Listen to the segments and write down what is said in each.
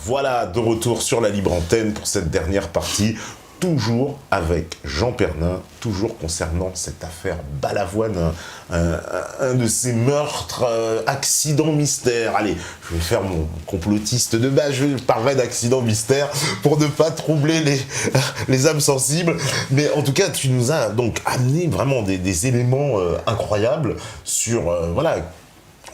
Voilà, de retour sur la libre antenne pour cette dernière partie, toujours avec Jean Pernin, toujours concernant cette affaire Balavoine, un de ces meurtres, accidents mystères. Allez, je vais faire mon complotiste de base, je parlerai d'accidents mystères pour ne pas troubler les âmes sensibles. Mais en tout cas, tu nous as donc amené vraiment des éléments incroyables sur, voilà,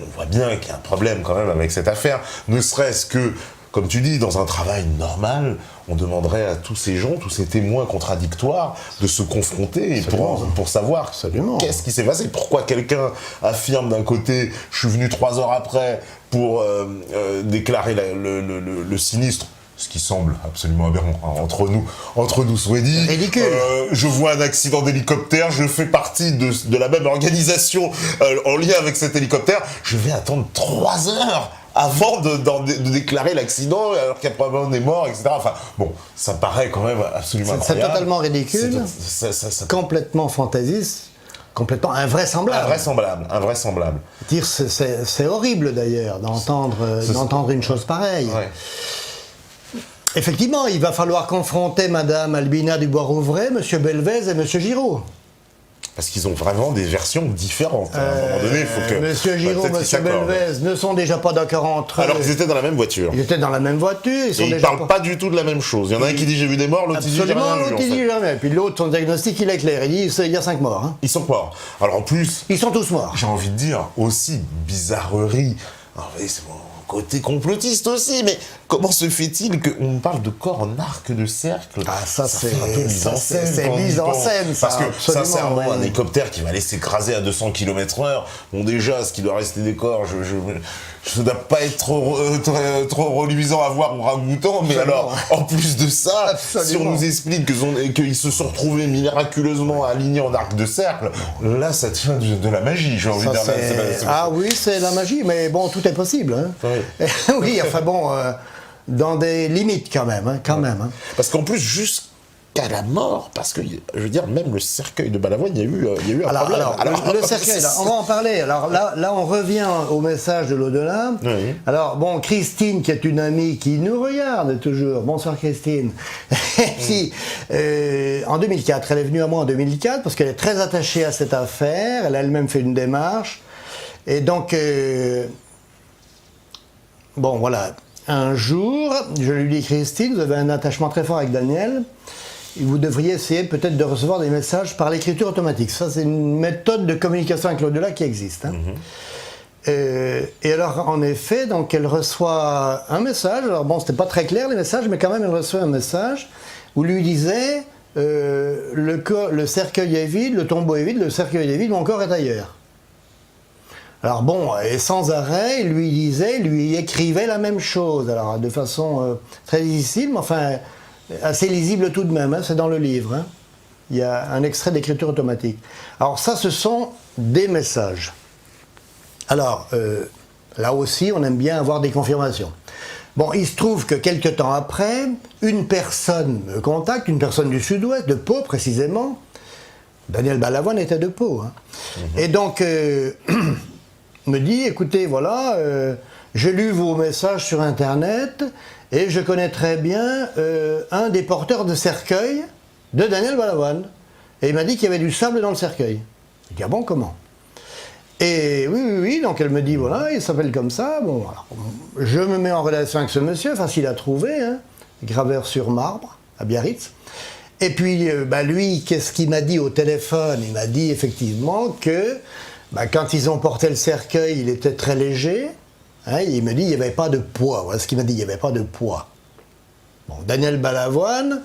on voit bien qu'il y a un problème quand même avec cette affaire, ne serait-ce que, comme tu dis, dans un travail normal, on demanderait à tous ces gens, tous ces témoins contradictoires, de se confronter pour savoir qu'est-ce qui s'est passé. Pourquoi quelqu'un affirme d'un côté « je suis venu 3 heures après pour déclarer le sinistre », ce qui semble absolument aberrant, hein, entre nous soit dit. Ridicule. Je vois un accident d'hélicoptère, je fais partie de la même organisation en lien avec cet hélicoptère, je vais attendre 3 heures avant de déclarer l'accident, alors qu'après on est mort, etc. Enfin, bon, ça paraît quand même absolument incroyable. C'est totalement ridicule, complètement fantaisiste, complètement invraisemblable. Invraisemblable. Dire, c'est horrible d'ailleurs d'entendre une chose pareille. Ouais. Effectivement, il va falloir confronter Madame Albina Dubois-Rouvray, Monsieur Belvez et Monsieur Giraud. Parce qu'ils ont vraiment des versions différentes. À un moment donné, il faut que... Monsieur Giraud, Monsieur Belvez ne sont déjà pas d'accord entre eux. Alors qu'ils étaient dans la même voiture. Ils étaient dans la même voiture. Ils ne parlent pas du tout de la même chose. Il y en a un qui dit j'ai vu des morts, l'autre qui dit j'ai rien vu. Absolument, l'autre il dit jamais. Puis l'autre, son diagnostic, il est clair. Il dit il y a 5 morts. Hein. Ils sont morts. Alors en plus... Ils sont tous morts. J'ai envie de dire, aussi, bizarrerie. Alors, vous voyez, c'est mon côté complotiste aussi, mais comment se fait-il qu'on parle de corps en arc de cercle? Ah, ça c'est un peu mise en scène. C'est mise en scène, ça. Parce que sincèrement, ouais. un hélicoptère qui va aller s'écraser à 200 km/h, bon déjà, ce qui doit rester des corps, ça ne doit pas être trop reluisant à voir ou ragoûtant, mais alors, en plus de ça, si on nous explique qu'ils se sont retrouvés miraculeusement alignés en arc de cercle, là, ça tient de la magie, j'ai envie de dire. Ah oui, c'est la magie, mais bon, tout est possible. Hein. Oui. Oui, enfin bon, dans des limites quand même. Hein. Parce qu'en plus, jusqu'à la mort, parce que, je veux dire, même le cercueil de Balavoine, il y a eu un problème. Alors, le cercueil, là, on va en parler. Alors là, on revient au message de l'au-delà. Oui. Alors, bon, Christine, qui est une amie qui nous regarde toujours, bonsoir Christine, qui, en 2004, elle est venue à moi en 2004, parce qu'elle est très attachée à cette affaire, elle a elle-même fait une démarche, et donc, bon, voilà, un jour, je lui dis, Christine, vous avez un attachement très fort avec Daniel, vous devriez essayer peut-être de recevoir des messages par l'écriture automatique. Ça, c'est une méthode de communication avec l'au-delà qui existe. Hein. Et alors, en effet, donc, elle reçoit un message. Alors, bon, c'était pas très clair, les messages, mais quand même, elle reçoit un message où lui disait le cercueil est vide, le tombeau est vide, le cercueil est vide, mon corps est ailleurs. Alors bon, et sans arrêt, il lui écrivait la même chose. Alors, de façon très difficile, mais enfin... assez lisible tout de même, hein, c'est dans le livre. Hein. Il y a un extrait d'écriture automatique. Alors ça, ce sont des messages. Alors, là aussi, on aime bien avoir des confirmations. Bon, il se trouve que quelques temps après, une personne me contacte, une personne du Sud-Ouest, de Pau précisément. Daniel Balavoine était de Pau. Hein. Et donc, me dit, écoutez, voilà, j'ai lu vos messages sur Internet... et je connais très bien un des porteurs de cercueil de Daniel Balavoine. Et il m'a dit qu'il y avait du sable dans le cercueil. Je dis, ah bon, comment? Et oui, donc elle me dit, voilà, il s'appelle comme ça. Bon, alors, je me mets en relation avec ce monsieur, facile à trouver, hein, graveur sur marbre, à Biarritz. Et puis, lui, qu'est-ce qu'il m'a dit au téléphone? Il m'a dit effectivement que quand ils ont porté le cercueil, il était très léger. Hein, il me dit qu'il n'y avait pas de poids. Voilà ce qu'il m'a dit, il n'y avait pas de poids. Bon, Daniel Balavoine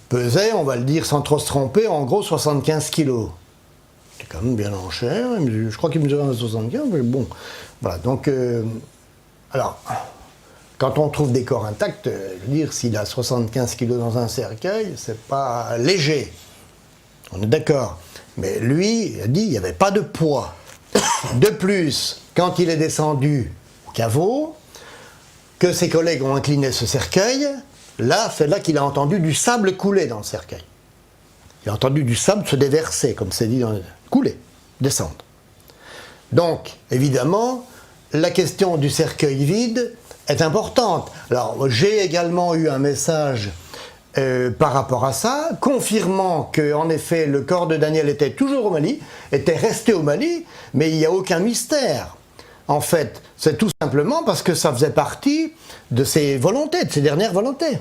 pesait, on va le dire sans trop se tromper, en gros 75 kilos. C'est quand même bien en chair. Je crois qu'il mesurait 1,75 m, mais bon. Voilà, donc... alors, quand on trouve des corps intacts, je veux dire, s'il a 75 kilos dans un cercueil, c'est pas léger. On est d'accord. Mais lui, il a dit qu'il n'y avait pas de poids. De plus, quand il est descendu au caveau, que ses collègues ont incliné ce cercueil, là, c'est là qu'il a entendu du sable couler dans le cercueil. Il a entendu du sable se déverser, comme c'est dit dans le... couler, descendre. Donc, évidemment, la question du cercueil vide est importante. Alors, j'ai également eu un message par rapport à ça, confirmant qu'en effet, le corps de Daniel était toujours au Mali, était resté au Mali, mais il n'y a aucun mystère. En fait, c'est tout simplement parce que ça faisait partie de ses volontés, de ses dernières volontés.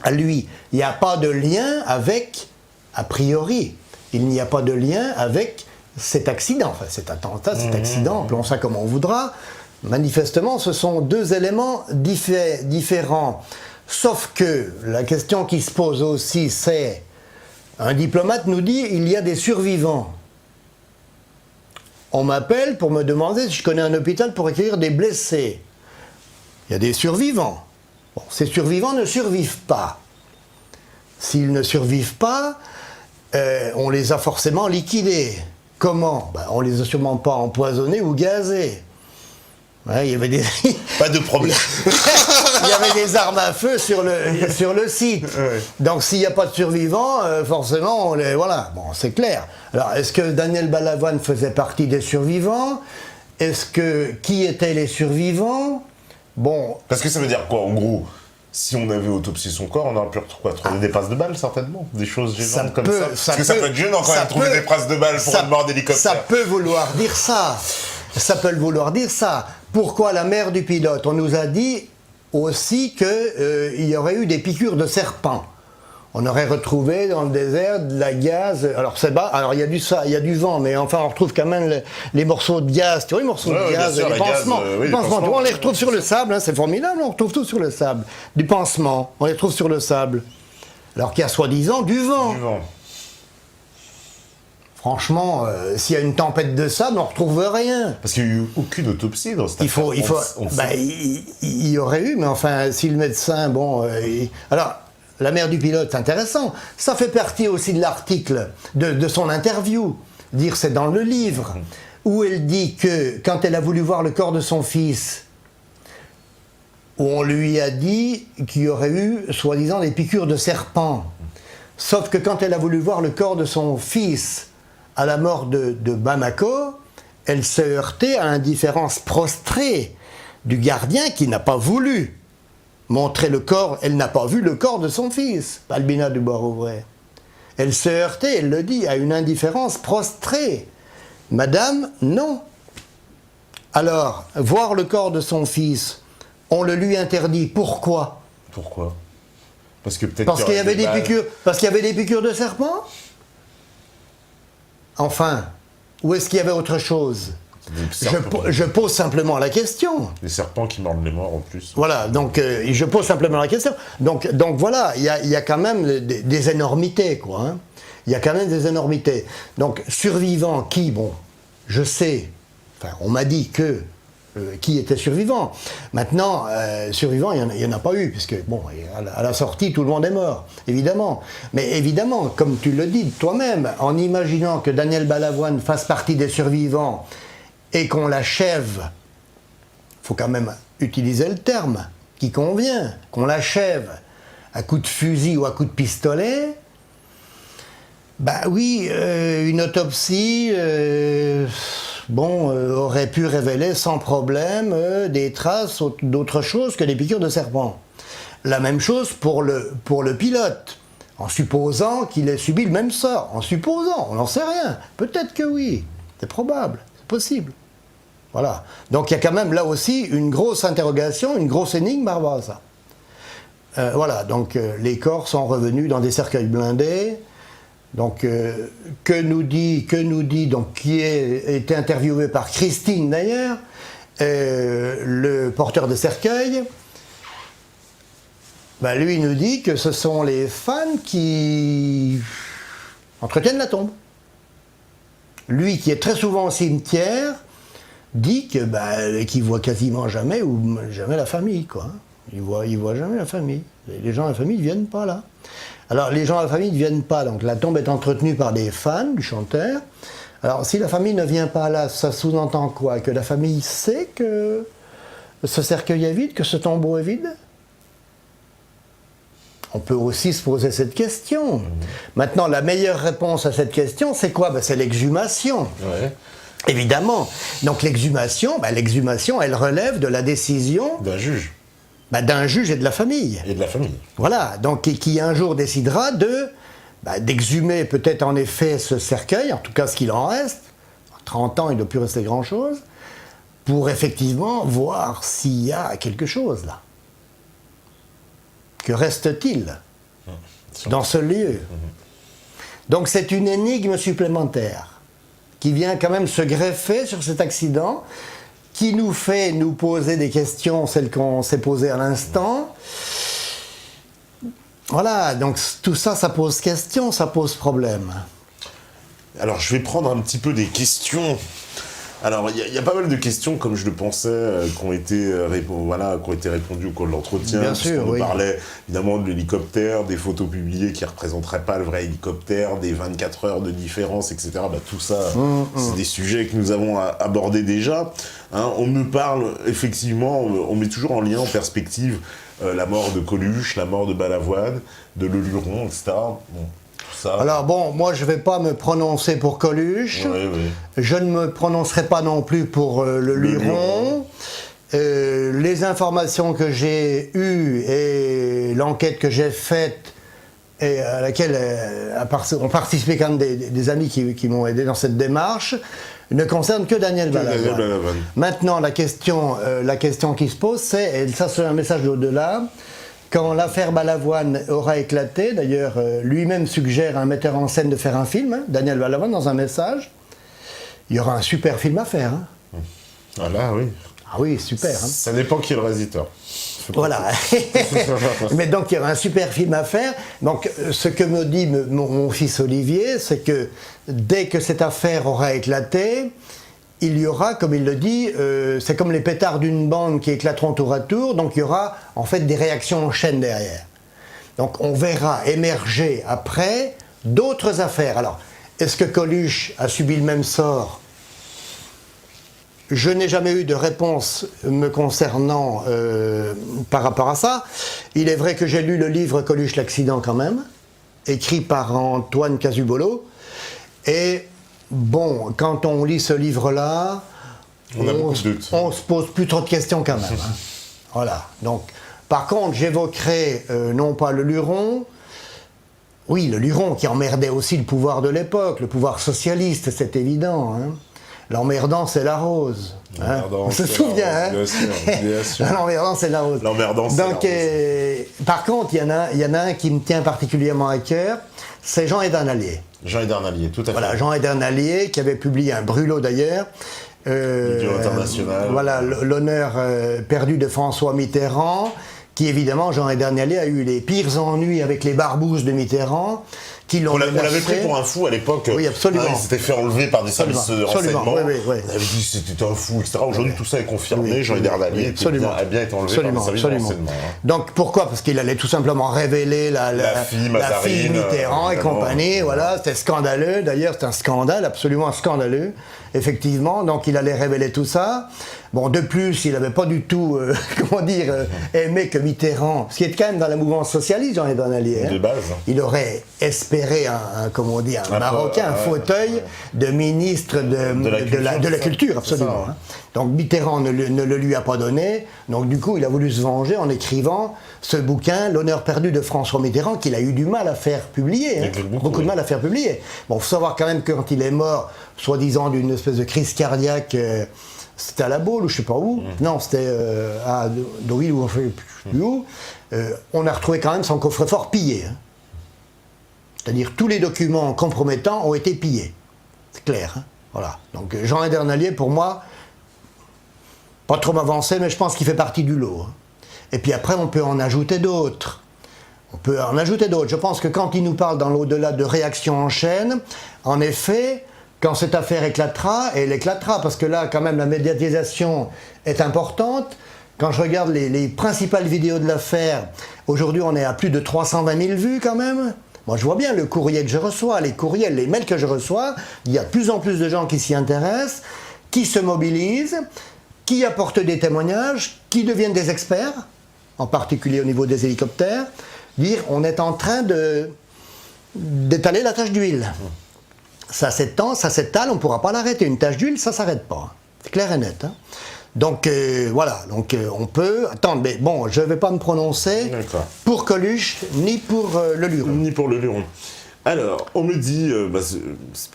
À lui, il n'y a pas de lien avec, a priori, il n'y a pas de lien avec cet accident, enfin cet attentat, cet accident, appelons ça comme on voudra. Manifestement, ce sont deux éléments différents. Sauf que la question qui se pose aussi, c'est, un diplomate nous dit, il y a des survivants. On m'appelle pour me demander si je connais un hôpital pour accueillir des blessés. Il y a des survivants. Bon, ces survivants ne survivent pas. S'ils ne survivent pas, on les a forcément liquidés. Comment? On les a sûrement pas empoisonnés ou gazés. Ouais, il y avait des... Pas de problème. Il y avait des armes à feu sur le site. Ouais. Donc s'il n'y a pas de survivants, forcément, voilà, bon, c'est clair. Alors, est-ce que Daniel Balavoine faisait partie des survivants? Qui étaient les survivants? Bon... Parce que ça veut dire quoi, en gros? Si on avait autopsié son corps, on aurait pu retrouver des traces de balles, certainement. Des choses gênantes comme ça. Parce que ça peut être gênant quand même, trouver des traces de balles pour une mort d'hélicoptère. Ça peut vouloir dire ça. Ça peut vouloir dire ça. Pourquoi la mère du pilote? On nous a dit aussi qu'il y aurait eu des piqûres de serpents. On aurait retrouvé dans le désert de la gaz. Alors c'est bas. Alors il y a du vent, mais enfin on retrouve quand même les morceaux de gaz. Tu vois les morceaux de gaz, les pansements. Les pansements. On les retrouve sur le sable. Hein, c'est formidable. On retrouve tout sur le sable. Du pansement. On les trouve sur le sable. Alors qu'il y a soi-disant du vent. Du vent. Franchement, s'il y a une tempête de sable, on ne retrouve rien. Parce qu'il n'y a eu aucune autopsie dans cette affaire. Il y aurait eu, mais enfin, si le médecin, alors, la mère du pilote, c'est intéressant. Ça fait partie aussi de l'article, de son interview. Dire, c'est dans le livre, où elle dit que, quand elle a voulu voir le corps de son fils, où on lui a dit qu'il y aurait eu, soi-disant, des piqûres de serpents. Sauf que quand elle a voulu voir le corps de son fils, à la mort de Bamako, elle se heurtait à l'indifférence prostrée du gardien qui n'a pas voulu montrer le corps. Elle n'a pas vu le corps de son fils, Albina Dubois-Rouvray. Elle se heurtait, elle le dit, à une indifférence prostrée. Madame, non. Alors, voir le corps de son fils, on le lui interdit. Pourquoi? Pourquoi? Parce que peut-être parce qu'il y avait des piqûres. Parce qu'il y avait des piqûres de serpents? Enfin, ou est-ce qu'il y avait autre chose? Je pose simplement la question. Les serpents qui mordent les morts en plus. Voilà, donc je pose simplement la question. Donc voilà, il y a quand même des énormités, quoi. Hein. Il y a quand même des énormités. Donc, survivants qui, bon, je sais, enfin, on m'a dit que qui était survivant. Maintenant, survivant, il n'y en a pas eu, puisque, bon, à la sortie, tout le monde est mort, évidemment. Mais évidemment, comme tu le dis toi-même, en imaginant que Daniel Balavoine fasse partie des survivants et qu'on l'achève, il faut quand même utiliser le terme qui convient, qu'on l'achève à coup de fusil ou à coup de pistolet, bah oui, une autopsie... aurait pu révéler sans problème des traces d'autre chose que des piqûres de serpent. La même chose pour le pilote, en supposant qu'il ait subi le même sort. En supposant, on n'en sait rien. Peut-être que oui, c'est probable, c'est possible. Voilà. Donc il y a quand même là aussi une grosse interrogation, une grosse énigme par rapport à ça. Voilà, donc les corps sont revenus dans des cercueils blindés. Donc, que nous dit, donc, qui a été interviewé par Christine d'ailleurs, le porteur de cercueil, lui nous dit que ce sont les fans qui entretiennent la tombe. Lui qui est très souvent au cimetière, dit que qu'il voit quasiment jamais la famille, quoi. Il voit jamais la famille. Les gens de la famille ne viennent pas là. Alors, les gens de la famille ne viennent pas, donc la tombe est entretenue par des fans du chanteur. Alors, si la famille ne vient pas là, ça sous-entend quoi? Que la famille sait que ce cercueil est vide, que ce tombeau est vide? On peut aussi se poser cette question. Maintenant, la meilleure réponse à cette question, c'est quoi? C'est l'exhumation. Ouais. Évidemment. Donc l'exhumation, elle relève de la décision d'un juge. D'un juge et de la famille. Et de la famille. Voilà, donc qui un jour décidera d'exhumer peut-être en effet ce cercueil, en tout cas ce qu'il en reste. 30 ans, il ne doit plus rester grand-chose, pour effectivement voir s'il y a quelque chose là. Que reste-t-il dans ce lieu? Donc c'est une énigme supplémentaire qui vient quand même se greffer sur cet accident, qui nous fait nous poser des questions, celles qu'on s'est posées à l'instant. Voilà, donc tout ça, ça pose question, ça pose problème. Alors je vais prendre un petit peu des questions. Alors il y a pas mal de questions, comme je le pensais, qui ont été répondues au cours de l'entretien. Bien sûr, oui. On parlait évidemment de l'hélicoptère, des photos publiées qui ne représenteraient pas le vrai hélicoptère, des 24 heures de différence, etc. Tout ça, c'est des sujets que nous avons abordés déjà. Hein, on me parle, effectivement, on met toujours en lien, en perspective, la mort de Coluche, la mort de Balavoine, de Leluron, etc. Bon. Ça. Alors bon, moi je ne vais pas me prononcer pour Coluche, je ne me prononcerai pas non plus pour le Luron. Les informations que j'ai eues et l'enquête que j'ai faite, et à laquelle ont participé quand même des amis qui m'ont aidé dans cette démarche, ne concernent que Daniel Balavoine. Maintenant, la question qui se pose, c'est, et ça c'est un message d'au-delà, quand l'affaire Balavoine aura éclaté, d'ailleurs lui-même suggère à un metteur en scène de faire un film, Daniel Balavoine, dans un message, il y aura un super film à faire. Hein. Ah là, oui. Ah oui, super. Hein. Ça dépend qui est le réalisateur. Voilà. Mais donc il y aura un super film à faire. Donc ce que me dit mon fils Olivier, c'est que dès que cette affaire aura éclaté, il y aura, comme il le dit, c'est comme les pétards d'une bande qui éclateront tour à tour, donc il y aura en fait des réactions en chaîne derrière. Donc on verra émerger après d'autres affaires. Alors, est-ce que Coluche a subi le même sort ? Je n'ai jamais eu de réponse me concernant par rapport à ça. Il est vrai que j'ai lu le livre Coluche l'accident quand même, écrit par Antoine Casubolo, et bon, quand on lit ce livre-là, on se pose plus trop de questions quand même. Hein. Voilà. Donc, par contre, j'évoquerai non pas le Luron, oui, le Luron qui emmerdait aussi le pouvoir de l'époque, le pouvoir socialiste, c'est évident. Hein. L'emmerdant, c'est la rose. Hein. On se souvient, hein. Bien sûr. L'emmerdant, c'est la rose. L'emmerdant, c'est donc, la rose. Par contre, il y en a un qui me tient particulièrement à cœur, c'est Jean Edernalier. Jean Edernalier, tout à fait. Voilà, Jean Edernalier, qui avait publié un brûlot d'ailleurs. International. Voilà, l'honneur perdu de François Mitterrand, qui évidemment, Jean Edernalier a eu les pires ennuis avec les barbouzes de Mitterrand, qui l'ont menacé. On l'avait pris pour un fou à l'époque. Oui, absolument. Il s'était fait enlever par des services de renseignement. Oui. On avait dit que c'était un fou, etc. Aujourd'hui, tout ça est confirmé. Jean Edernalier a bien été enlevé par des services de renseignement. Donc pourquoi ? Parce qu'il allait tout simplement révéler la fille Mitterrand et compagnie. Voilà, c'était scandaleux. D'ailleurs, c'est un scandale, absolument scandaleux. Effectivement, donc il allait révéler tout ça. Bon, de plus, il n'avait pas du tout, aimé que Mitterrand, ce qui est quand même dans la mouvance socialiste, Jean Edernalier. De base. Il aurait espéré un Marocain, un fauteuil de ministre de la culture, absolument. Ça, hein. Donc Mitterrand ne le lui a pas donné. Donc du coup, il a voulu se venger en écrivant ce bouquin, L'honneur perdu de François Mitterrand, qu'il a eu du mal à faire publier. Hein. Beaucoup de mal à faire publier. Bon, il faut savoir quand même que quand il est mort, soi-disant d'une espèce de crise cardiaque, c'était à La Baule ou je sais pas où. Non, c'était à Deauville ou je sais plus où. On a retrouvé quand même son coffre-fort pillé. Hein. C'est-à-dire tous les documents compromettants ont été pillés. C'est clair. Hein. Voilà. Donc Jean Edernalier, pour moi, pas trop m'avancer, mais je pense qu'il fait partie du lot. Hein. Et puis après, on peut en ajouter d'autres. Je pense que quand il nous parle dans l'au-delà de réactions en chaîne, en effet, quand cette affaire éclatera, et elle éclatera, parce que là, quand même, la médiatisation est importante. Quand je regarde les principales vidéos de l'affaire, aujourd'hui, on est à plus de 320 000 vues quand même. Moi, je vois bien le courrier que je reçois, les mails que je reçois. Il y a de plus en plus de gens qui s'y intéressent, qui se mobilisent, qui apportent des témoignages, qui deviennent des experts, en particulier au niveau des hélicoptères. Dire, on est en train d'étaler la tache d'huile. ça s'étend, ça s'étale, on ne pourra pas l'arrêter. Une tache d'huile, ça ne s'arrête pas. C'est clair et net. Hein. Donc voilà, donc on peut... Attends, mais bon, je ne vais pas me prononcer pour Coluche, ni pour le Luron. Ni pour le Luron. Alors, on me dit,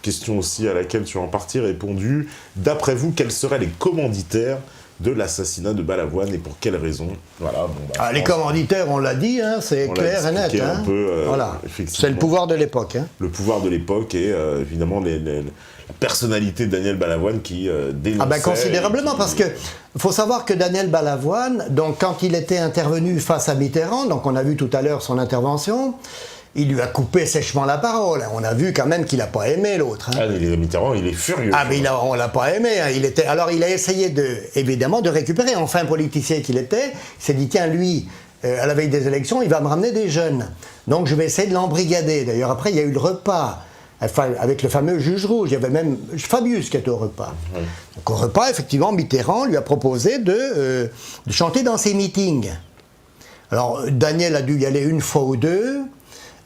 question aussi à laquelle tu as en partie répondu, d'après vous, quels seraient les commanditaires de l'assassinat de Balavoine et pour quelles raisons? Voilà, les commanditaires, on l'a dit, hein, c'est clair et net. Hein. Un peu, voilà. C'est le pouvoir de l'époque. Hein. Le pouvoir de l'époque et évidemment la personnalité de Daniel Balavoine qui dénonçait... Considérablement, parce que faut savoir que Daniel Balavoine, donc, quand il était intervenu face à Mitterrand, donc on a vu tout à l'heure son intervention, il lui a coupé sèchement la parole. On a vu quand même qu'il n'a pas aimé l'autre. Hein. Mitterrand, il est furieux. Mais on l'a pas aimé. Hein. Alors il a essayé évidemment de récupérer. Enfin, politicien qu'il était, il s'est dit, tiens, lui, à la veille des élections, il va me ramener des jeunes. Donc je vais essayer de l'embrigader. D'ailleurs, après, il y a eu le repas avec le fameux juge rouge. Il y avait même Fabius qui était au repas. Oui. Donc au repas, effectivement, Mitterrand lui a proposé de chanter dans ses meetings. Alors Daniel a dû y aller une fois ou deux.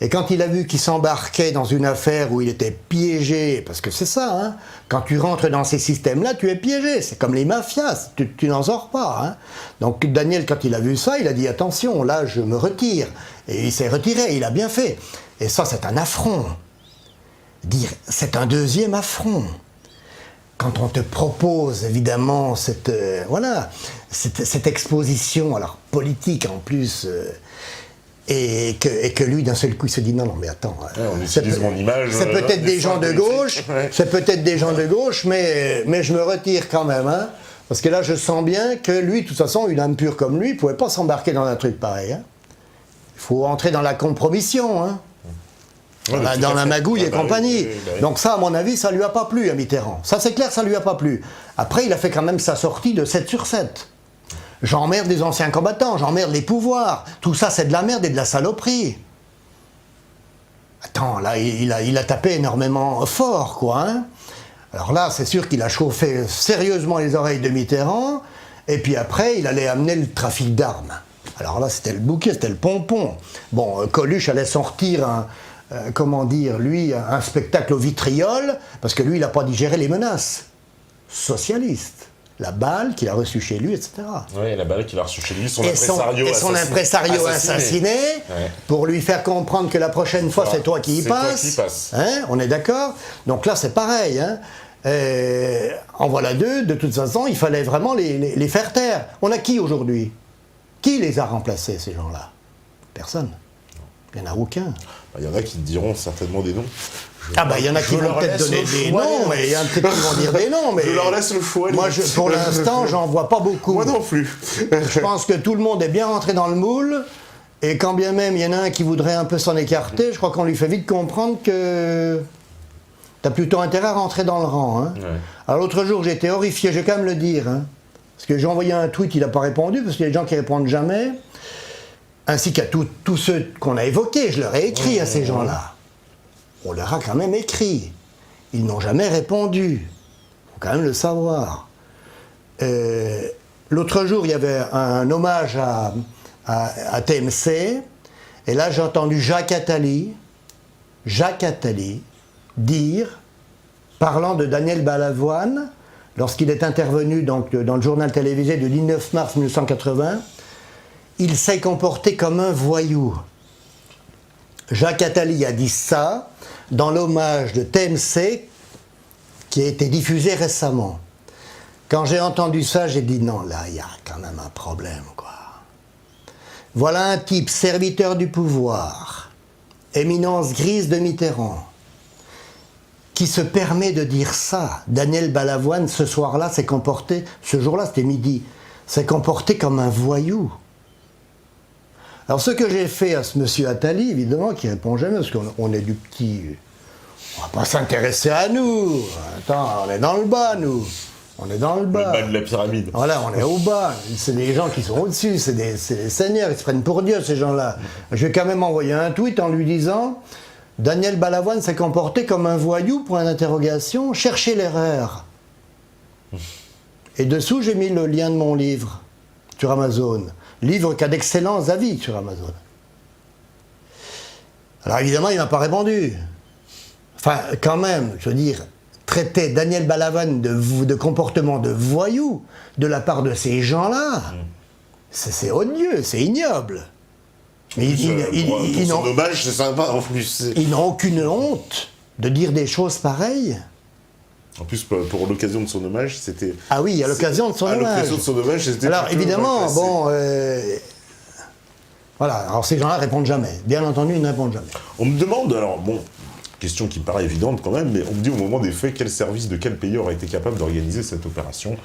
Et quand il a vu qu'il s'embarquait dans une affaire où il était piégé, parce que c'est ça, hein, quand tu rentres dans ces systèmes-là, tu es piégé, c'est comme les mafias, tu n'en sors pas. Hein. Donc Daniel, quand il a vu ça, il a dit « Attention, là, je me retire ». Et il s'est retiré, il a bien fait. Et ça, c'est un affront. C'est un deuxième affront. Quand on te propose, évidemment, cette exposition, alors politique en plus... Et que lui, d'un seul coup, il se dit non, mais attends. On utilise mon image. C'est peut-être des gens de gauche, mais je me retire quand même. Hein, parce que là, je sens bien que lui, de toute façon, une âme pure comme lui, il ne pouvait pas s'embarquer dans un truc pareil. Hein. Il faut entrer dans la compromission. Hein. Dans la magouille et compagnie. Donc ça, à mon avis, ça ne lui a pas plu à Mitterrand. Ça, c'est clair, ça ne lui a pas plu. Après, il a fait quand même sa sortie de 7 sur 7. J'emmerde les anciens combattants, j'emmerde les pouvoirs. Tout ça, c'est de la merde et de la saloperie. Attends, là, il a tapé énormément fort, quoi. Hein. Alors là, c'est sûr qu'il a chauffé sérieusement les oreilles de Mitterrand. Et puis après, il allait amener le trafic d'armes. Alors là, c'était le bouquet, c'était le pompon. Bon, Coluche allait sortir un spectacle au vitriol, parce que lui, il n'a pas digéré les menaces socialistes. La balle qu'il a reçue chez lui, etc. Oui, la balle qu'il a reçue chez lui, son impresario assassiné, pour lui faire comprendre que la prochaine fois, c'est toi qui y passes. Hein, on est d'accord? Donc là, c'est pareil. Hein. En voilà deux, de toute façon, il fallait vraiment les faire taire. On a qui aujourd'hui? Qui les a remplacés, ces gens-là? Personne. Il n'y en a aucun. Il y en a qui te diront certainement des noms. Il y en a qui vont peut-être donner des noms, mais il y en a peut-être qui vont dire des noms. Mais je leur laisse le choix. Moi, pour l'instant, j'en vois pas beaucoup. Moi non plus. Je pense que tout le monde est bien rentré dans le moule, et quand bien même il y en a un qui voudrait un peu s'en écarter, je crois qu'on lui fait vite comprendre que t'as plutôt intérêt à rentrer dans le rang. Hein. Ouais. Alors l'autre jour, j'ai été horrifié, je vais quand même le dire, hein, parce que j'ai envoyé un tweet, il n'a pas répondu, parce qu'il y a des gens qui répondent jamais, ainsi qu'à tous ceux qu'on a évoqués, je leur ai écrit à ces gens-là. On leur a quand même écrit. Ils n'ont jamais répondu. Il faut quand même le savoir. L'autre jour, il y avait un hommage à TMC. Et là, j'ai entendu Jacques Attali dire, parlant de Daniel Balavoine, lorsqu'il est intervenu donc, dans le journal télévisé du 19 mars 1980, il s'est comporté comme un voyou. Jacques Attali a dit ça dans l'hommage de TMC qui a été diffusé récemment. Quand j'ai entendu ça, j'ai dit non, là, il y a quand même un problème, quoi. Voilà un type serviteur du pouvoir, éminence grise de Mitterrand, qui se permet de dire ça. Daniel Balavoine, ce soir-là, s'est comporté, ce jour-là, c'était midi, s'est comporté comme un voyou. Alors ce que j'ai fait à ce monsieur Attali, évidemment, qui répond jamais, parce qu'on est du petit... On va pas s'intéresser à nous. Attends, on est dans le bas, nous. On est dans le bas. Le bas de la pyramide. Voilà, on est au bas. C'est des gens qui sont au-dessus, c'est des seigneurs, ils se prennent pour Dieu, ces gens-là. Je vais quand même envoyer un tweet en lui disant « Daniel Balavoine s'est comporté comme un voyou, point d'interrogation, cherchez l'erreur. » Et dessous, j'ai mis le lien de mon livre sur Amazon. Livre qui a d'excellents avis sur Amazon. Alors évidemment, il ne m'a pas répondu. Enfin, quand même, je veux dire, traiter Daniel Balavoine de comportement de voyou de la part de ces gens-là, c'est odieux, c'est ignoble. Mais pour son hommage, c'est sympa en plus. Ils n'ont aucune honte de dire des choses pareilles. En plus, pour l'occasion de son hommage, c'était... Ah oui, à l'occasion de son hommage. À l'occasion de son hommage, c'était... Alors évidemment, bon... voilà, alors ces gens-là répondent jamais. Bien entendu, ils ne répondent jamais. On me demande, alors bon, question qui me paraît évidente quand même, mais on me dit au moment des faits, quel service de quel pays aurait été capable d'organiser cette opération?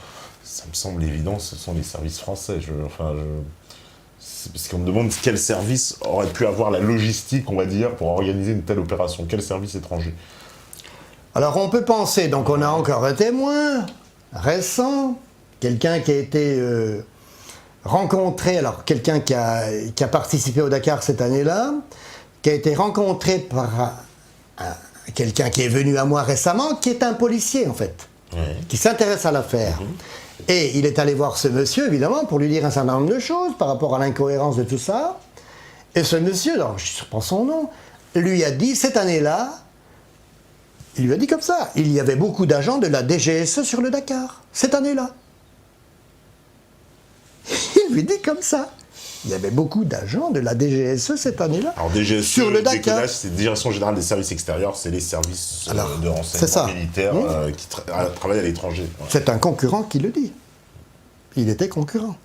Ça me semble évident, ce sont les services français. Parce qu'on me demande quel service aurait pu avoir la logistique, on va dire, pour organiser une telle opération. Quel service étranger? Alors on peut penser, donc on a encore un témoin récent, quelqu'un qui a été rencontré, alors quelqu'un qui a participé au Dakar cette année-là, qui a été rencontré par quelqu'un qui est venu à moi récemment, qui est un policier en fait, qui s'intéresse à l'affaire. Et il est allé voir ce monsieur, évidemment, pour lui dire un certain nombre de choses par rapport à l'incohérence de tout ça. Et ce monsieur, alors je ne sais pas son nom, lui a dit, cette année-là, il lui a dit comme ça, il y avait beaucoup d'agents de la DGSE sur le Dakar, cette année-là. Il lui dit comme ça. Il y avait beaucoup d'agents de la DGSE cette année-là. Alors DGSE, sur le Dakar. C'est Direction Générale des Services Extérieurs, c'est les services de c'est ça. renseignement militaire qui travaillent à l'étranger. Ouais. C'est un concurrent qui le dit. Il était concurrent.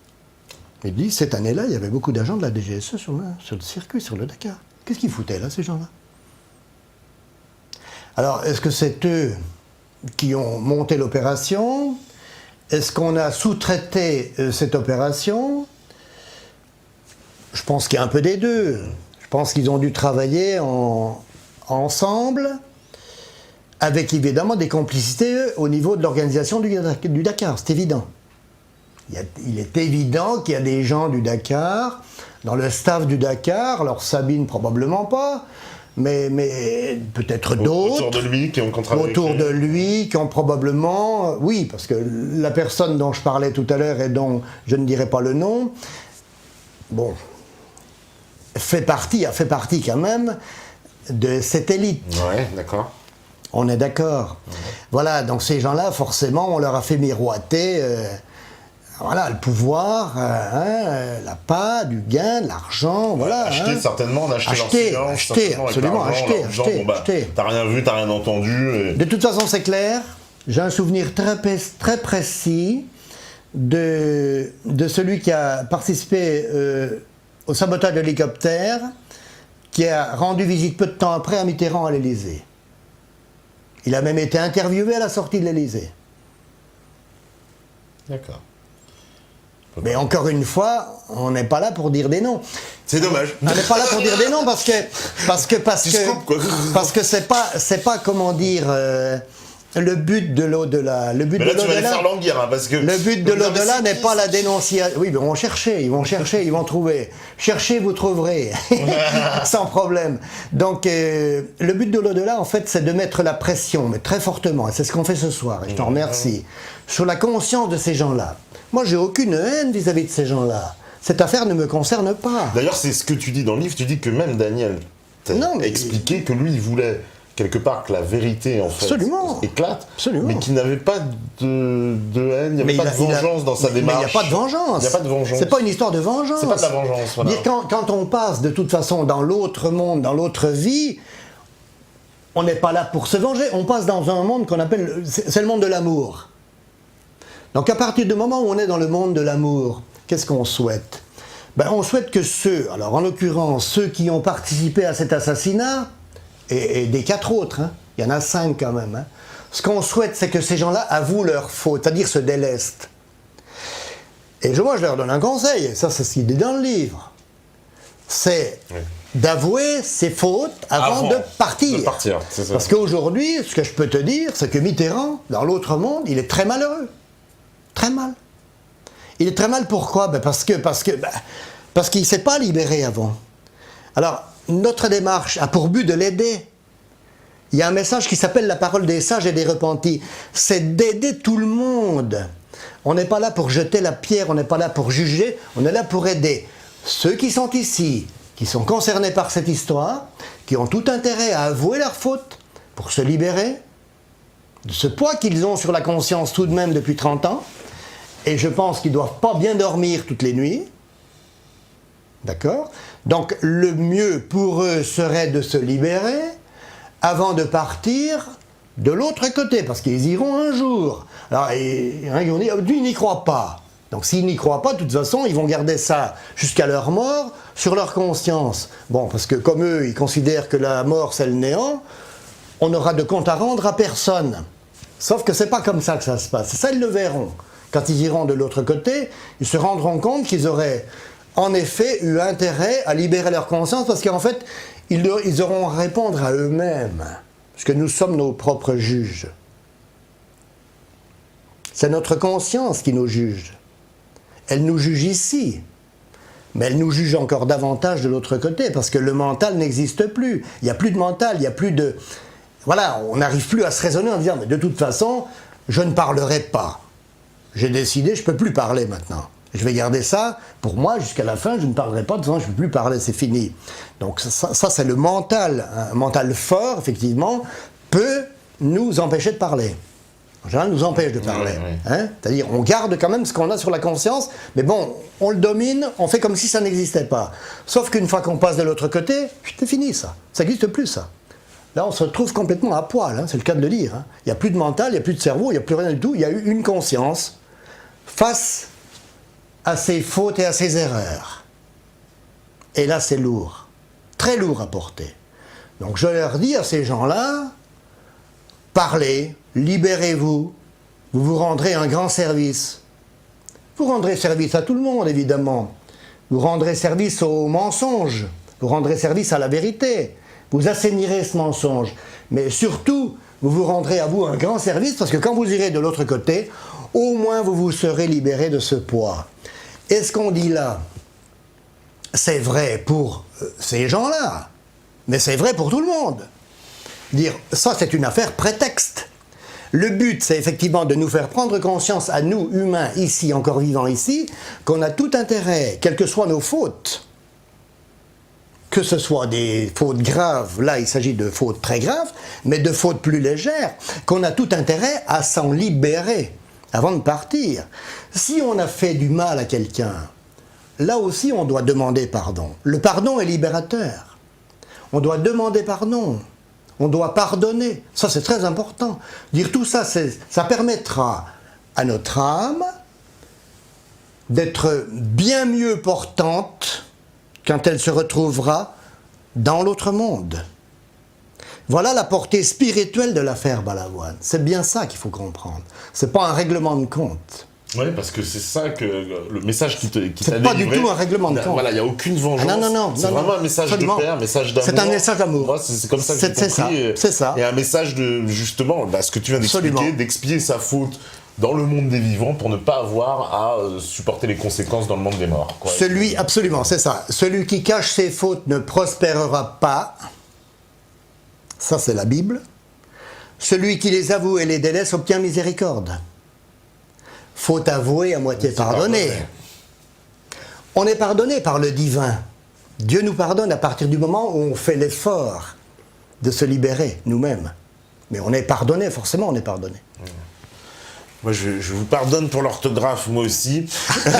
Il dit, cette année-là, il y avait beaucoup d'agents de la DGSE sur le circuit, sur le Dakar. Qu'est-ce qu'ils foutaient là, ces gens-là? Alors, est-ce que c'est eux qui ont monté l'opération? Est-ce qu'on a sous-traité cette opération? Je pense qu'il y a un peu des deux. Je pense qu'ils ont dû travailler ensemble, avec évidemment des complicités au niveau de l'organisation du Dakar, c'est évident. Il est évident qu'il y a des gens du Dakar, dans le staff du Dakar, alors Sabine probablement pas, mais peut-être d'autres. Autour de lui, qui ont contrarié. Autour de lui, qui ont probablement... Oui, parce que la personne dont je parlais tout à l'heure et dont je ne dirai pas le nom, bon, a fait partie quand même de cette élite. Ouais, d'accord. On est d'accord. Voilà, donc ces gens-là, forcément, on leur a fait miroiter... voilà, le pouvoir, la part, du gain, de l'argent, voilà. Acheter certainement, on a acheté leur silence. Acheter, absolument, acheter. T'as rien vu, t'as rien entendu. De toute façon, c'est clair, j'ai un souvenir très précis de celui qui a participé au sabotage de l'hélicoptère, qui a rendu visite peu de temps après à Mitterrand à l'Élysée. Il a même été interviewé à la sortie de l'Élysée. D'accord. Mais encore une fois, on n'est pas là pour dire des noms. C'est dommage. On n'est pas là pour dire des noms parce que c'est pas comment dire le but de l'au-delà. Le but mais là, de l'au-delà. Tu vas les faire languir, hein, parce que le but de l'au-delà n'est pas la dénonciation. Oui, mais ils vont chercher, ils vont trouver. Cherchez, vous trouverez, sans problème. Donc, le but de l'au-delà, en fait, c'est de mettre la pression, mais très fortement. Et c'est ce qu'on fait ce soir. Et je t'en remercie. Sur la conscience de ces gens-là. Moi, j'ai aucune haine vis-à-vis de ces gens-là. Cette affaire ne me concerne pas. D'ailleurs, c'est ce que tu dis dans le livre. Tu dis que même Daniel t'a expliqué que lui, il voulait quelque part que la vérité, en fait, éclate. Absolument. Mais qu'il n'avait pas de haine, il n'y avait pas de vengeance dans sa démarche. Mais il n'y a pas de vengeance. Il n'y a pas de vengeance. C'est pas une histoire de vengeance. C'est pas de la vengeance, voilà. Quand on passe, de toute façon, dans l'autre monde, dans l'autre vie, on n'est pas là pour se venger. On passe dans un monde qu'on appelle... C'est le monde de l'amour. Donc à partir du moment où on est dans le monde de l'amour, qu'est-ce qu'on souhaite? On souhaite que ceux, alors en l'occurrence ceux qui ont participé à cet assassinat, et des 4 autres, hein, il y en a 5 quand même, hein, ce qu'on souhaite c'est que ces gens-là avouent leur faute, c'est-à-dire se délestent. Et moi je leur donne un conseil, et ça c'est ce qu'il dit dans le livre, c'est d'avouer ses fautes avant de partir. C'est ça. Parce qu'aujourd'hui, ce que je peux te dire, c'est que Mitterrand, dans l'autre monde, il est très malheureux. Très mal. Il est très mal pourquoi? Parce qu'il ne s'est pas libéré avant. Alors, notre démarche a pour but de l'aider. Il y a un message qui s'appelle la parole des sages et des repentis. C'est d'aider tout le monde. On n'est pas là pour jeter la pierre, on n'est pas là pour juger, on est là pour aider ceux qui sont ici, qui sont concernés par cette histoire, qui ont tout intérêt à avouer leurs fautes, pour se libérer de ce poids qu'ils ont sur la conscience tout de même depuis 30 ans, et je pense qu'ils ne doivent pas bien dormir toutes les nuits. D'accord ? Donc le mieux pour eux serait de se libérer avant de partir de l'autre côté, parce qu'ils iront un jour. Alors, ils vont dire, lui, il n'y croit pas. Donc s'ils n'y croient pas, de toute façon, ils vont garder ça jusqu'à leur mort sur leur conscience. Bon, parce que comme eux, ils considèrent que la mort, c'est le néant, on n'aura de compte à rendre à personne. Sauf que c'est pas comme ça que ça se passe. Ça, ils le verront. Quand ils iront de l'autre côté, ils se rendront compte qu'ils auraient en effet eu intérêt à libérer leur conscience, parce qu'en fait, ils auront à répondre à eux-mêmes. Parce que nous sommes nos propres juges. C'est notre conscience qui nous juge. Elle nous juge ici, mais elle nous juge encore davantage de l'autre côté, parce que le mental n'existe plus. Il n'y a plus de mental, il n'y a plus de... Voilà, on n'arrive plus à se raisonner en disant, mais de toute façon, je ne parlerai pas. J'ai décidé, je ne peux plus parler maintenant. Je vais garder ça pour moi jusqu'à la fin, je ne parlerai pas, de toute façon, je ne peux plus parler, c'est fini. Donc ça c'est le mental. Un mental fort, effectivement, peut nous empêcher de parler. En général, nous empêche de parler. Hein? C'est-à-dire, on garde quand même ce qu'on a sur la conscience, mais bon, on le domine, on fait comme si ça n'existait pas. Sauf qu'une fois qu'on passe de l'autre côté, c'est fini ça. Ça n'existe plus ça. Là, on se retrouve complètement à poil, hein, c'est le cas de le dire. Hein. Il n'y a plus de mental, il n'y a plus de cerveau, il n'y a plus rien du tout. Il y a eu une conscience face à ses fautes et à ses erreurs. Et là, c'est lourd. Très lourd à porter. Donc, je leur dis à ces gens-là, parlez, libérez-vous, vous vous rendrez un grand service. Vous rendrez service à tout le monde, évidemment. Vous rendrez service au mensonge. Vous rendrez service à la vérité. Vous assainirez ce mensonge. Mais surtout, vous vous rendrez à vous un grand service, parce que quand vous irez de l'autre côté, au moins vous vous serez libéré de ce poids. Et ce qu'on dit là, c'est vrai pour ces gens-là, mais c'est vrai pour tout le monde. Dire, ça c'est une affaire prétexte. Le but, c'est effectivement de nous faire prendre conscience à nous, humains, ici, encore vivants ici, qu'on a tout intérêt, quelles que soient nos fautes, que ce soit des fautes graves, là il s'agit de fautes très graves, mais de fautes plus légères, qu'on a tout intérêt à s'en libérer avant de partir. Si on a fait du mal à quelqu'un, là aussi on doit demander pardon. Le pardon est libérateur. On doit demander pardon. On doit pardonner. Ça c'est très important. Dire tout ça, ça permettra à notre âme d'être bien mieux portante quand elle se retrouvera dans l'autre monde. Voilà la portée spirituelle de l'affaire Balavoine. C'est bien ça qu'il faut comprendre. C'est pas un règlement de compte. Oui, parce que c'est ça que le message qui t'a délivré. C'est pas du tout un règlement de compte. Voilà, il n'y a aucune vengeance. Ah non. C'est vraiment un message absolument. de paix, un message d'amour. C'est un message d'amour. Moi, c'est comme ça que j'ai compris. C'est ça. Et un message de, justement, ce que tu viens d'expliquer, d'expier sa faute dans le monde des vivants pour ne pas avoir à supporter les conséquences dans le monde des morts. Quoi. Absolument, c'est ça. Celui qui cache ses fautes ne prospérera pas. Ça, c'est la Bible. Celui qui les avoue et les délaisse obtient miséricorde. Faute avouée à moitié pardonnée. On est pardonné par le divin. Dieu nous pardonne à partir du moment où on fait l'effort de se libérer nous-mêmes. Mais on est pardonné, forcément on est pardonné. Moi, je vous pardonne pour l'orthographe, moi aussi. Non,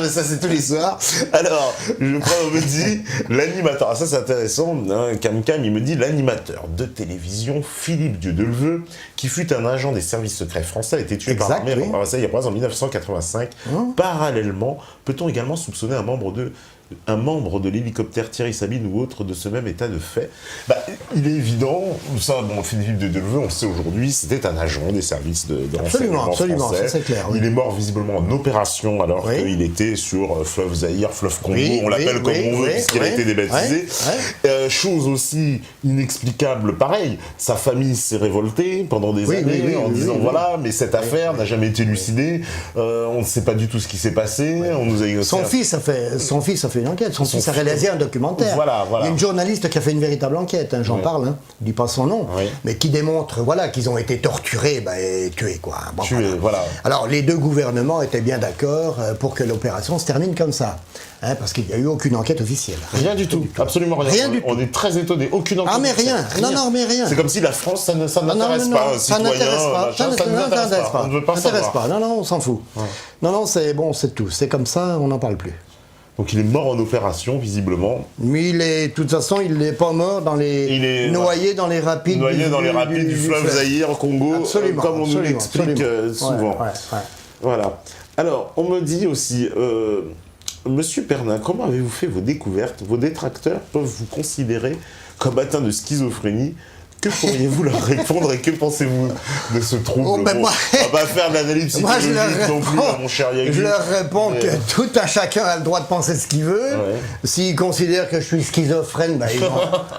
mais ça, c'est tous les soirs. Alors, je prends, on me dit, l'animateur. Ah, ça, c'est intéressant. Hein, Cam, il me dit, l'animateur de télévision, Philippe Dieudeleveau, qui fut un agent des services secrets français, a été tué par l'armée française en 1985. Parallèlement, peut-on également soupçonner un membre de l'hélicoptère Thierry Sabine ou autre de ce même état de fait? Il est évident, ça, Philippe Dieudeleveau, on le sait aujourd'hui, c'était un agent des services de renseignement français. Ça c'est clair. Oui. Il est mort visiblement en opération alors qu'il était sur fleuve Zaïre, fleuve Congo, on l'appelle comme on veut puisqu'il a été débaptisé. Chose aussi inexplicable, pareil, sa famille s'est révoltée pendant des années en disant voilà, mais cette affaire n'a jamais été élucidée, on ne sait pas du tout ce qui s'est passé. On nous a son fils a fait fait une enquête. Son fils a réalisé un documentaire. Voilà. Il y a une journaliste qui a fait une véritable enquête, hein, j'en parle, hein, je ne dis pas son nom, mais qui démontre qu'ils ont été torturés et tués. Quoi. Bon, voilà. Alors, les deux gouvernements étaient bien d'accord pour que l'opération se termine comme ça. Hein, parce qu'il n'y a eu aucune enquête officielle. Rien du tout, absolument rien. Rien du tout. On est très étonnés, aucune enquête. Ah mais rien, non mais rien. C'est comme si la France, ça n'intéresse pas, ça n'intéresse pas, ça n'intéresse pas. On ne veut pas savoir. Non, on s'en fout. Ouais. Non, c'est bon, c'est tout. C'est comme ça, on n'en parle plus. Donc il est mort en opération, visiblement. Mais de toute façon, il n'est pas mort noyé dans les rapides. Noyé dans les rapides du fleuve Zaïre, Congo, comme on nous l'explique souvent. Ouais. Voilà. Alors, on me dit aussi... Monsieur Pernin, comment avez-vous fait vos découvertes? Vos détracteurs peuvent vous considérer comme atteint de schizophrénie. Que pourriez-vous leur répondre et que pensez-vous de ce trouble? On va pas faire de l'analyse psychologique non plus, mon cher Yagui. Je leur réponds que tout un chacun a le droit de penser ce qu'il veut. Ouais. S'ils considèrent que je suis schizophrène,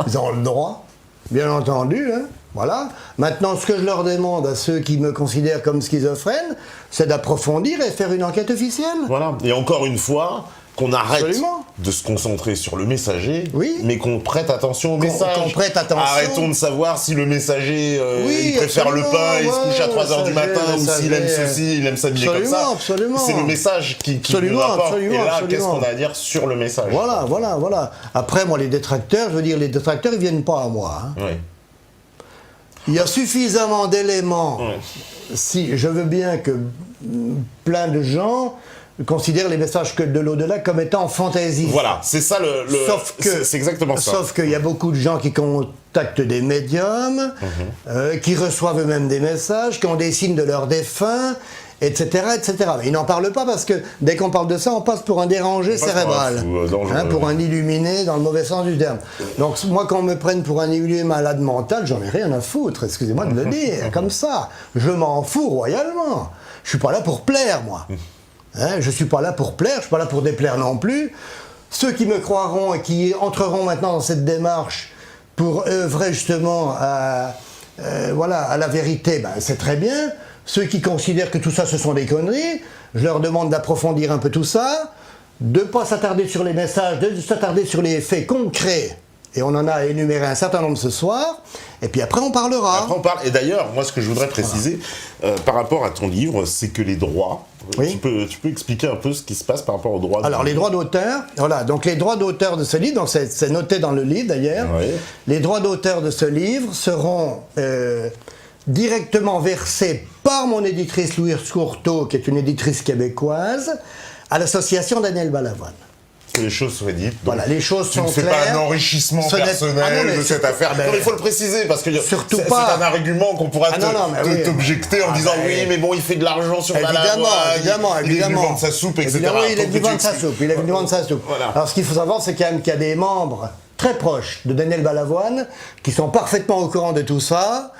ils ont le droit, bien entendu. Hein. Voilà. Maintenant, ce que je leur demande à ceux qui me considèrent comme schizophrène, c'est d'approfondir et faire une enquête officielle. Voilà. Et encore une fois, qu'on arrête de se concentrer sur le messager, mais qu'on prête attention au message. Qu'on prête attention. Arrêtons de savoir si le messager il préfère le pain et il se couche à 3h du matin, ou s'il aime ceci, il aime s'habiller comme ça. Absolument. C'est le message qui nous rapporte. Et là, qu'est-ce qu'on a à dire sur le message? Voilà. Après, moi, les détracteurs, ils viennent pas à moi. Hein. Oui. Il y a suffisamment d'éléments. Si je veux bien que plein de gens considèrent les messages de l'au-delà comme étant fantaisistes. Voilà, c'est ça c'est exactement ça. Sauf qu'il y a beaucoup de gens qui contactent des médiums, qui reçoivent eux-mêmes des messages, qui ont des signes de leurs défunts, etc., etc. Mais ils n'en parlent pas parce que dès qu'on parle de ça, on passe pour un dérangé cérébral, pour un illuminé dans le mauvais sens du terme. Donc moi, qu'on me prenne pour un illuminé malade mental, j'en ai rien à foutre, excusez-moi de le dire, comme ça. Je m'en fous royalement. Je suis pas là pour plaire, moi. Je ne suis pas là pour plaire, je ne suis pas là pour déplaire non plus. Ceux qui me croiront et qui entreront maintenant dans cette démarche pour œuvrer justement à la vérité, c'est très bien. Ceux qui considèrent que tout ça, ce sont des conneries, je leur demande d'approfondir un peu tout ça, de ne pas s'attarder sur les messages, de s'attarder sur les faits concrets. Et on en a énuméré un certain nombre ce soir, et puis après on parlera. Après on parle, et d'ailleurs, moi ce que je voudrais préciser par rapport à ton livre, c'est que les droits, tu peux expliquer un peu ce qui se passe par rapport aux droits Alors les droits d'auteur, donc les droits d'auteur de ce livre, donc c'est noté dans le livre d'ailleurs, les droits d'auteur de ce livre seront directement versés par mon éditrice Louise Courteau, qui est une éditrice québécoise, à l'association Daniel Balavoine. Que les choses soient dites. Voilà, les choses sont claires. Tu ne fais pas un enrichissement personnel de cette affaire. Non, mais il faut le préciser, parce que c'est un argument qu'on pourra t'objecter en disant oui, mais bon, il fait de l'argent sur Balavoine. Évidemment. Il est venu vendre sa soupe, etc. Il est venu vendre sa soupe. Alors, ce qu'il faut savoir, c'est quand même qu'il y a des membres très proches de Daniel Balavoine qui sont parfaitement au courant de tout ça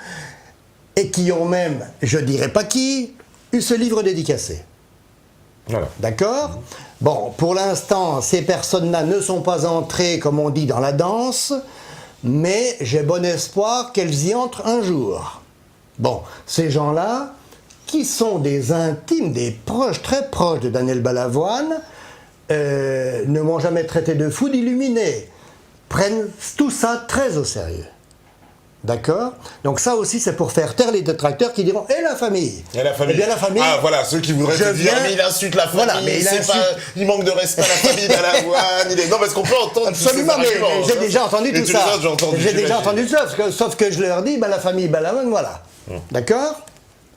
et qui ont même, je dirais pas qui, eu ce livre dédicacé. Voilà. D'accord ? Bon, pour l'instant, ces personnes-là ne sont pas entrées, comme on dit, dans la danse, mais j'ai bon espoir qu'elles y entrent un jour. Bon, ces gens-là, qui sont des intimes, des proches, très proches de Daniel Balavoine, ne m'ont jamais traité de fou, d'illuminé, prennent tout ça très au sérieux. D'accord? Donc ça aussi, c'est pour faire taire les détracteurs qui diront « Et la famille ?» Et la famille. Eh bien, la famille... Ah, voilà, ceux qui voudraient te dire « Mais il insulte la famille, mais il manque de respect à la famille Balavoine. » Non, parce qu'on peut entendre absolument, mais j'ai déjà entendu tout ça. J'ai déjà entendu ça, sauf que je leur dis « La famille Balavoine, voilà. » D'accord?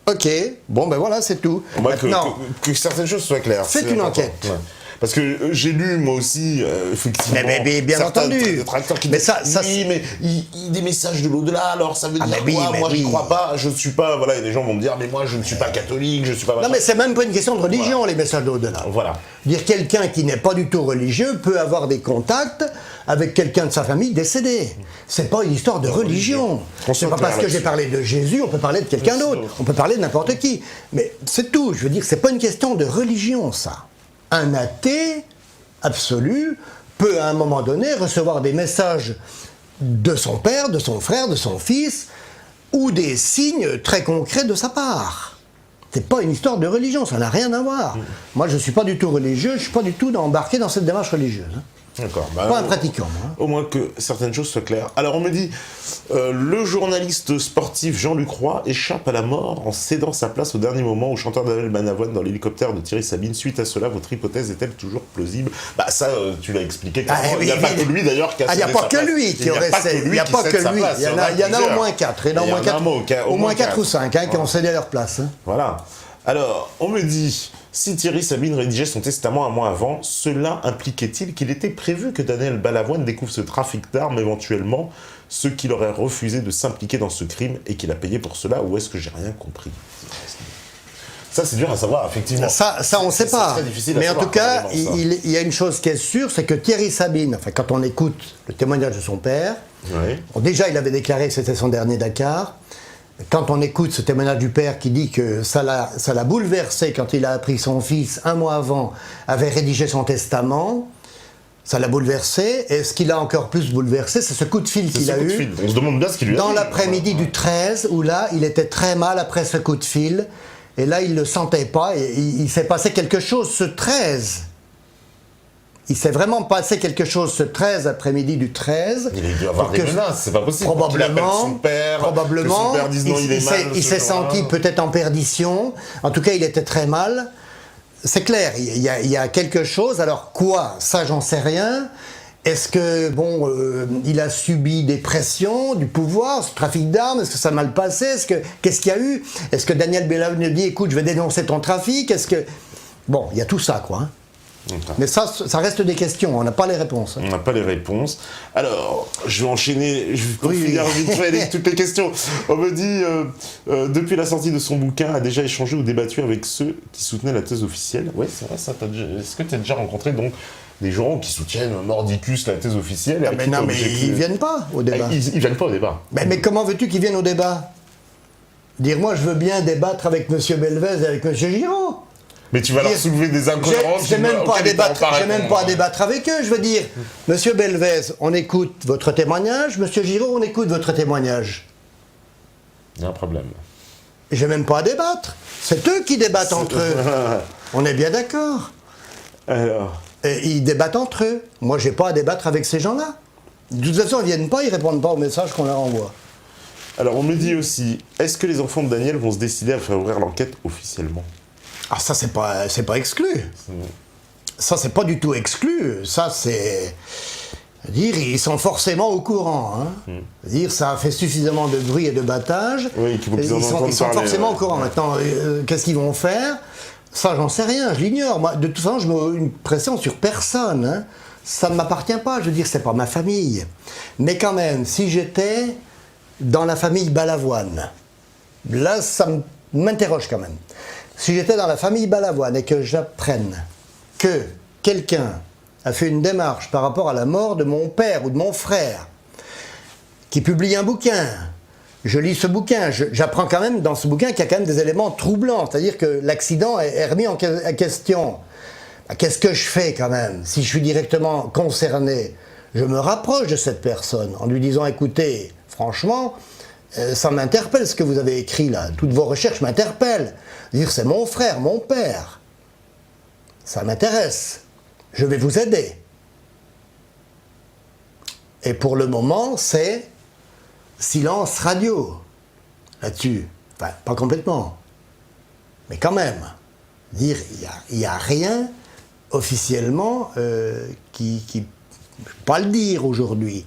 Ok, bon, ben voilà, c'est tout. Maintenant, que certaines choses soient claires. C'est une enquête. Ouais. Parce que j'ai lu, moi aussi, effectivement, mais bien entendu. Détracteurs qui disent oui, mais des messages de l'au-delà, alors ça veut dire quoi? Moi, je ne crois pas, je ne suis pas... Voilà, et les gens vont me dire, mais moi, je ne suis pas catholique, je ne suis pas... Non, mais c'est même pas une question de religion, les messages de l'au-delà. Voilà. Dire quelqu'un qui n'est pas du tout religieux peut avoir des contacts avec quelqu'un de sa famille décédé. C'est pas une histoire de religion. C'est pas parce que j'ai parlé de Jésus, on peut parler de quelqu'un d'autre. On peut parler de n'importe qui. Mais c'est tout. Je veux dire, c'est pas une question de religion, ça. Un athée absolu peut à un moment donné recevoir des messages de son père, de son frère, de son fils, ou des signes très concrets de sa part. C'est pas une histoire de religion, ça n'a rien à voir. Moi, je suis pas du tout religieux, je suis pas du tout embarqué dans cette démarche religieuse. Hein. D'accord. Pas un pratiquant, moi. Au moins que certaines choses soient claires. Alors on me dit, le journaliste sportif Jean-Luc Roy échappe à la mort en cédant sa place au dernier moment au chanteur Daniel Balavoine dans l'hélicoptère de Thierry Sabine. Suite à cela, votre hypothèse est-elle toujours plausible? Bah ça, tu l'as expliqué. Il n'y a pas que lui d'ailleurs qui a cédé sa place. Il n'y a pas que lui qui aurait cédé. Il n'y a pas que lui. Il y en a au moins 4. Au moins 4 ou 5 qui ont cédé leur place. Hein. Voilà. Alors, on me dit, si Thierry Sabine rédigeait son testament un mois avant, cela impliquait-il qu'il était prévu que Daniel Balavoine découvre ce trafic d'armes éventuellement, ce qu'il aurait refusé de s'impliquer dans ce crime et qu'il a payé pour cela, ou est-ce que j'ai rien compris? Ça, c'est dur à savoir, effectivement. Ça on ne sait pas. Très difficile à mais en savoir, tout cas, il y a une chose qui est sûre, c'est que Thierry Sabine, enfin, quand on écoute le témoignage de son père, bon, déjà, il avait déclaré que c'était son dernier Dakar. Quand on écoute ce témoignage du père qui dit que ça l'a bouleversé quand il a appris que son fils, un mois avant, avait rédigé son testament, ça l'a bouleversé. Et ce qui l'a encore plus bouleversé, c'est ce coup de fil qu'il a eu. On se demande bien ce qu'il lui a dans dit. l'après-midi du 13, où là, il était très mal après ce coup de fil. Et là, il ne le sentait pas. Et il s'est passé quelque chose ce 13. Il s'est vraiment passé quelque chose ce 13 après-midi du 13. Il a dû avoir des menaces, c'est pas possible. Probablement. Son père, probablement. Que son père dise non, Il s'est senti peut-être en perdition. En tout cas, il était très mal. C'est clair, il y a quelque chose. Alors quoi? Ça, j'en sais rien. Est-ce que, il a subi des pressions du pouvoir, ce trafic d'armes? Est-ce que ça a mal passé? Qu'est-ce qu'il y a eu? Est-ce que Daniel Balavoine dit, écoute, je vais dénoncer ton trafic? Bon, il y a tout ça, quoi. Hein. Mais ça reste des questions, on n'a pas les réponses. On n'a pas les réponses. Alors, je vais enchaîner, pour finir vite fait avec toutes les questions. On me dit, depuis la sortie de son bouquin, a déjà échangé ou débattu avec ceux qui soutenaient la thèse officielle. Oui, c'est vrai, ça. Est-ce que tu as déjà rencontré donc des gens qui soutiennent mordicus la thèse officielle? Mais non, mais ils ne viennent pas au débat. Ils viennent pas au débat. Mais comment veux-tu qu'ils viennent au débat? Dire, moi, je veux bien débattre avec M. Belvez et avec M. Giraud. Mais tu vas leur soulever des incohérences. J'ai même pas à débattre avec eux. Je veux dire, Monsieur Belvez, on écoute votre témoignage. Monsieur Giraud, on écoute votre témoignage. Il y a un problème. J'ai même pas à débattre. C'est eux qui débattent entre eux. On est bien d'accord. Alors. Et ils débattent entre eux. Moi, j'ai pas à débattre avec ces gens-là. De toute façon, ils viennent pas, ils répondent pas aux messages qu'on leur envoie. Alors, on me dit aussi, est-ce que les enfants de Daniel vont se décider à faire ouvrir l'enquête officiellement? Ah, ça, c'est pas exclu. Ça, c'est pas du tout exclu. Ça, c'est... Dire, ils sont forcément au courant. Hein. Dire, ça a fait suffisamment de bruit et de battage. Oui, ils sont forcément au courant. Maintenant, qu'est-ce qu'ils vont faire? Ça, j'en sais rien, je l'ignore. Moi, de toute façon, je mets une pression sur personne. Hein. Ça ne m'appartient pas. Je veux dire, c'est pas ma famille. Mais quand même, si j'étais dans la famille Balavoine, là, ça m'interroge quand même. Si j'étais dans la famille Balavoine et que j'apprenne que quelqu'un a fait une démarche par rapport à la mort de mon père ou de mon frère, qui publie un bouquin, je lis ce bouquin, j'apprends quand même dans ce bouquin qu'il y a quand même des éléments troublants, c'est-à-dire que l'accident est remis en question. Qu'est-ce que je fais quand même? Si je suis directement concerné, je me rapproche de cette personne en lui disant, écoutez, franchement, ça m'interpelle ce que vous avez écrit là, toutes vos recherches m'interpellent. Dire c'est mon frère, mon père, ça m'intéresse, je vais vous aider. Et pour le moment, c'est silence radio là-dessus. Enfin, pas complètement, mais quand même. Dire il n'y a rien officiellement qui... Je ne peux pas le dire aujourd'hui.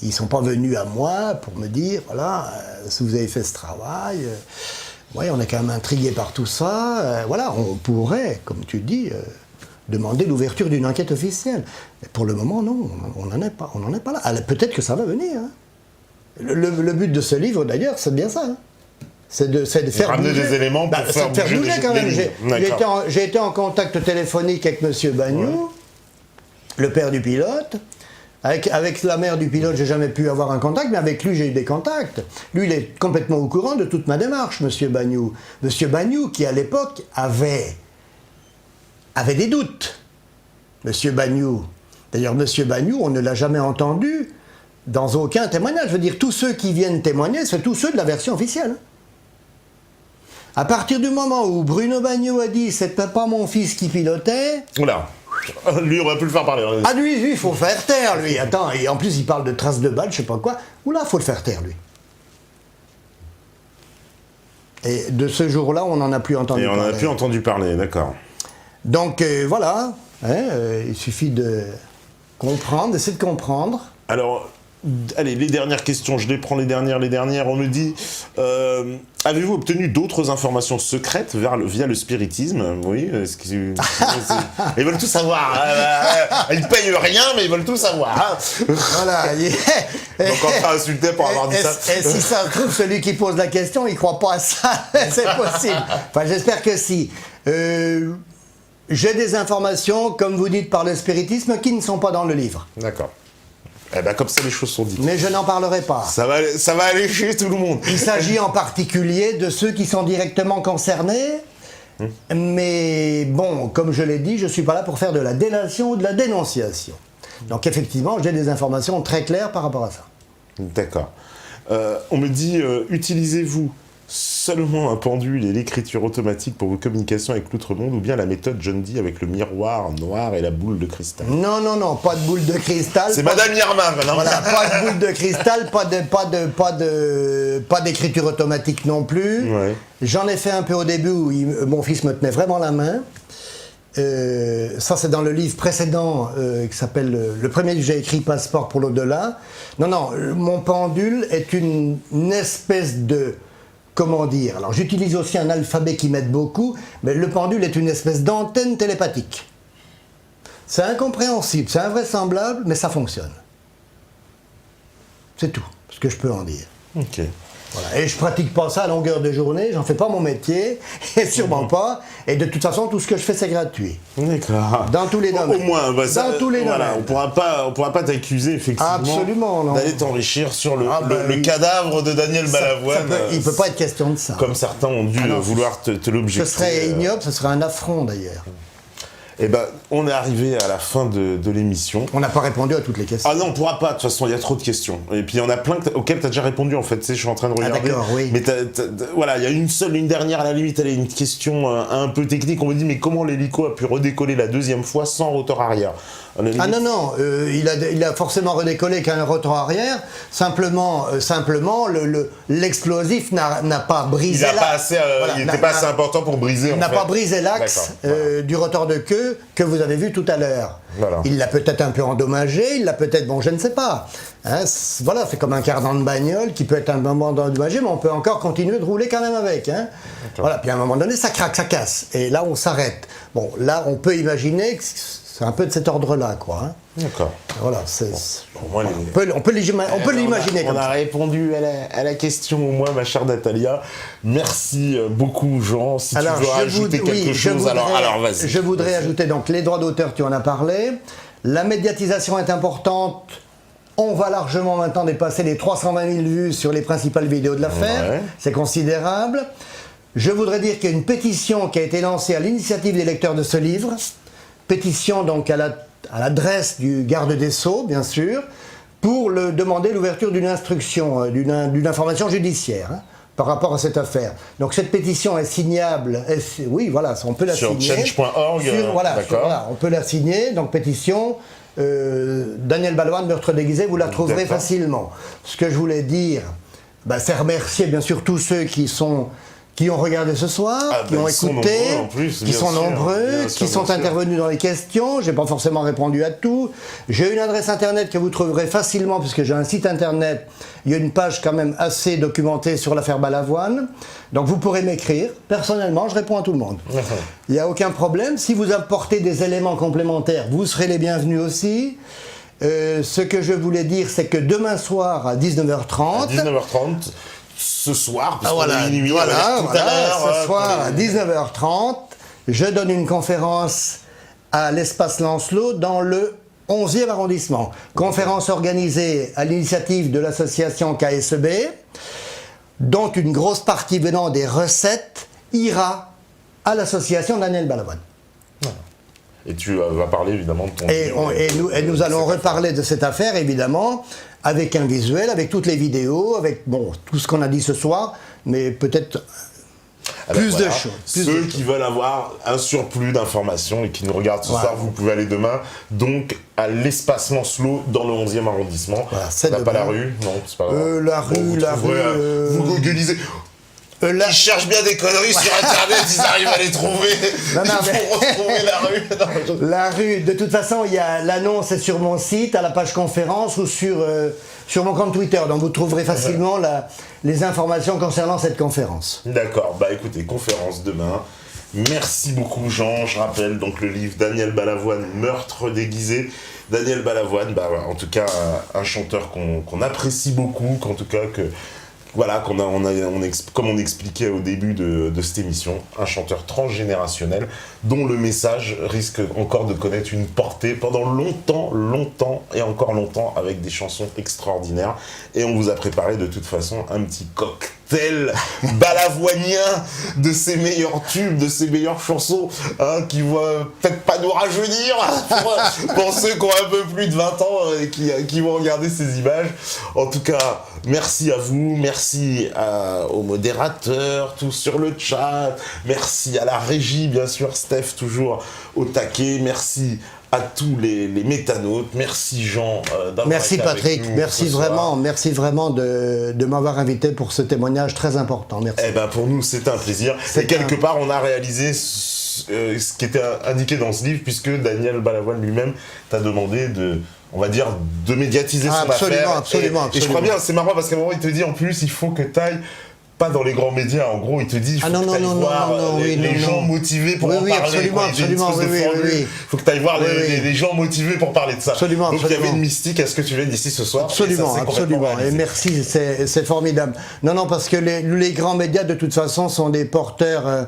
Ils ne sont pas venus à moi pour me dire, voilà, si vous avez fait ce travail, on est quand même intrigué par tout ça, voilà, on pourrait, comme tu dis, demander l'ouverture d'une enquête officielle. Mais pour le moment, non, on n'en est pas là. Alors, peut-être que ça va venir. Hein. Le but de ce livre, d'ailleurs, c'est bien ça. Hein. C'est de faire ramener bouger. des éléments pour faire bouger quand même. J'ai été en contact téléphonique avec M. Bagnou, le père du pilote. Avec la mère du pilote, j'ai jamais pu avoir un contact, mais avec lui, j'ai eu des contacts. Lui, il est complètement au courant de toute ma démarche, M. Bagnou. M. Bagnou, qui à l'époque avait des doutes. M. Bagnou. D'ailleurs, M. Bagnou, on ne l'a jamais entendu dans aucun témoignage. Je veux dire, tous ceux qui viennent témoigner, c'est tous ceux de la version officielle. À partir du moment où Bruno Bagnot a dit c'était pas mon fils qui pilotait. Oula. Lui, on va plus le faire parler. Ah lui, il faut faire taire, lui. Attends, et en plus, il parle de traces de balles, je sais pas quoi. Oula, faut le faire taire, lui. Et de ce jour-là, on n'en a plus entendu parler. Et on n'en a plus entendu parler, d'accord. Donc voilà, hein, il suffit de comprendre, d'essayer de comprendre. Alors, allez, les dernières questions, je les prends les dernières. On me dit, avez-vous obtenu d'autres informations secrètes via le spiritisme? Oui, ils veulent tout savoir. Ils payent rien, mais ils veulent tout savoir. Hein. Voilà. Donc on va insulter pour avoir dit ça. Et si ça se trouve, celui qui pose la question, il croit pas à ça. C'est possible. Enfin, j'espère que si. J'ai des informations, comme vous dites, par le spiritisme, qui ne sont pas dans le livre. D'accord. Eh ben, comme ça, les choses sont dites. Mais je n'en parlerai pas. Ça va aller chez tout le monde. Il s'agit en particulier de ceux qui sont directement concernés. Mais bon, comme je l'ai dit, je ne suis pas là pour faire de la délation ou de la dénonciation. Donc effectivement, j'ai des informations très claires par rapport à ça. D'accord. On me dit, utilisez-vous seulement un pendule et l'écriture automatique pour vos communications avec l'outre-monde, ou bien la méthode John Dee avec le miroir noir et la boule de cristal? Non, pas de boule de cristal. C'est Madame Irma, maintenant. Voilà, pas de boule de cristal, pas d'écriture automatique non plus. Ouais. J'en ai fait un peu au début où mon fils me tenait vraiment la main. Ça, c'est dans le livre précédent qui s'appelle le premier que j'ai écrit, Passeport pour l'au-delà. Non, mon pendule est une espèce de... Comment dire? Alors j'utilise aussi un alphabet qui m'aide beaucoup, mais le pendule est une espèce d'antenne télépathique. C'est incompréhensible, c'est invraisemblable, mais ça fonctionne. C'est tout ce que je peux en dire. Ok. Voilà. Et je pratique pas ça à longueur de journée, j'en fais pas mon métier, et sûrement pas. Et de toute façon, tout ce que je fais, c'est gratuit. D'accord. Dans tous les domaines. Au moins, dans tous les domaines. On pourra pas t'accuser, effectivement. Absolument, non. D'aller t'enrichir sur le cadavre de Daniel Balavoine. Il peut pas être question de ça. Comme certains ont dû vouloir te l'objecter. Ce serait ignoble, ce serait un affront d'ailleurs. Eh ben, on est arrivé à la fin de l'émission. On n'a pas répondu à toutes les questions. Ah non, on pourra pas, de toute façon, il y a trop de questions. Et puis il y en a plein auxquelles tu as déjà répondu, en fait. Tu sais, je suis en train de regarder. Ah d'accord, oui. Mais voilà, il y a une dernière, à la limite, elle est une question un peu technique. On me dit, mais comment l'hélico a pu redécoller la deuxième fois sans rotor arrière? Ah non, il a forcément redécollé qu'un rotor arrière. Simplement, l'explosif n'a pas brisé l'axe. Il n'était pas assez important pour briser. Il n'a pas brisé l'axe du rotor de queue que vous avez vu tout à l'heure. Voilà. Il l'a peut-être un peu endommagé, il l'a peut-être, bon, je ne sais pas. Hein, voilà, c'est comme un cardan de bagnole qui peut être un moment endommagé, mais on peut encore continuer de rouler quand même avec. Hein. Voilà, puis à un moment donné, ça craque, ça casse. Et là, on s'arrête. Bon, là, on peut imaginer que c'est un peu de cet ordre-là, quoi. Hein. D'accord. Voilà, on peut l'imaginer comme ça. On a répondu à la question au moins, ma chère Natalia. Merci beaucoup, Jean. Si tu veux rajouter quelque chose, alors vas-y. Je voudrais ajouter donc les droits d'auteur, tu en as parlé. La médiatisation est importante. On va largement maintenant dépasser les 320 000 vues sur les principales vidéos de l'affaire. Ouais. C'est considérable. Je voudrais dire qu'il y a une pétition qui a été lancée à l'initiative des lecteurs de ce livre. Pétition donc à l'adresse du garde des Sceaux, bien sûr, pour demander l'ouverture d'une instruction, d'une information judiciaire par rapport à cette affaire. Donc cette pétition est signable, oui, voilà, on peut la signer. Sur change.org, voilà, on peut la signer, donc pétition, Daniel Balavoine, meurtre déguisé, vous la trouverez facilement. Ce que je voulais dire, c'est remercier bien sûr tous ceux qui ont regardé ce soir, qui ont écouté, qui sont nombreux, qui sont intervenus dans les questions. J'ai pas forcément répondu à tout. J'ai une adresse internet que vous trouverez facilement puisque j'ai un site internet. Il y a une page quand même assez documentée sur l'affaire Balavoine. Donc vous pourrez m'écrire. Personnellement, je réponds à tout le monde. Il n'y a aucun problème. Si vous apportez des éléments complémentaires, vous serez les bienvenus aussi. Ce que je voulais dire, c'est que demain soir à 19h30... ce soir, ce soir à 19h30, je donne une conférence à l'espace Lancelot dans le 11e arrondissement. Conférence organisée à l'initiative de l'association KSEB, dont une grosse partie venant des recettes ira à l'association Daniel Balavoine. Et tu vas parler évidemment de ton livre. Et nous allons reparler de cette affaire évidemment, avec un visuel, avec toutes les vidéos, avec tout ce qu'on a dit ce soir, mais peut-être Ah ben Plus de voilà. choses. Ceux qui veulent avoir un surplus d'informations et qui nous regardent ce Voilà. soir, vous pouvez aller demain, donc à l'espace Lancelot dans le 11e arrondissement. Voilà, c'est pas la demain. rue, non, c'est pas La rue, vous la trouverez, rue, vous googlisez. là, Ils cherchent bien des conneries sur internet, ils arrivent à les trouver. Non, non, Ils mais- vont retrouver la rue. Non, la rue, de toute façon, il y a l'annonce est sur mon site, à la page conférence ou sur mon compte Twitter. Donc vous trouverez facilement les informations concernant cette conférence. D'accord, bah écoutez, conférence demain. Merci beaucoup Jean, je rappelle donc le livre Daniel Balavoine, Meurtre déguisé. Daniel Balavoine, bah en tout cas un chanteur qu'on apprécie beaucoup, qu'en tout cas que voilà, comme on expliquait au début de cette émission, un chanteur transgénérationnel dont le message risque encore de connaître une portée pendant longtemps et encore longtemps avec des chansons extraordinaires. Et on vous a préparé de toute façon un petit cocktail balavoinien de ses meilleurs tubes, de ses meilleures chansons, hein, qui vont peut-être pas nous rajeunir pour ceux qui ont un peu plus de 20 ans et qui vont regarder ces images. En tout cas, merci à vous, merci aux modérateurs, tous sur le chat, merci à la régie, bien sûr, Steph toujours au taquet, merci à tous les métanautes, merci Jean d'avoir Merci été avec Patrick, nous merci ce soir. vraiment de m'avoir invité pour ce témoignage très important. Merci. Eh ben pour nous c'était un plaisir. Et quelque part on a réalisé ce qui était indiqué dans ce livre, puisque Daniel Balavoine lui-même t'a demandé on va dire, de médiatiser son affaire. Absolument. Et je crois bien, c'est marrant parce qu'à un moment il te dit en plus il faut que t'ailles pas dans les grands médias, en gros il te dit il faut que t'ailles voir les gens motivés pour en parler. Absolument, Il faut que t'ailles voir les gens motivés pour parler de ça. Absolument, Donc il y avait une mystique à ce que tu viennes d'ici ce soir. Absolument. Et Et merci, c'est formidable. Non, parce que les grands médias, de toute façon, sont des porteurs.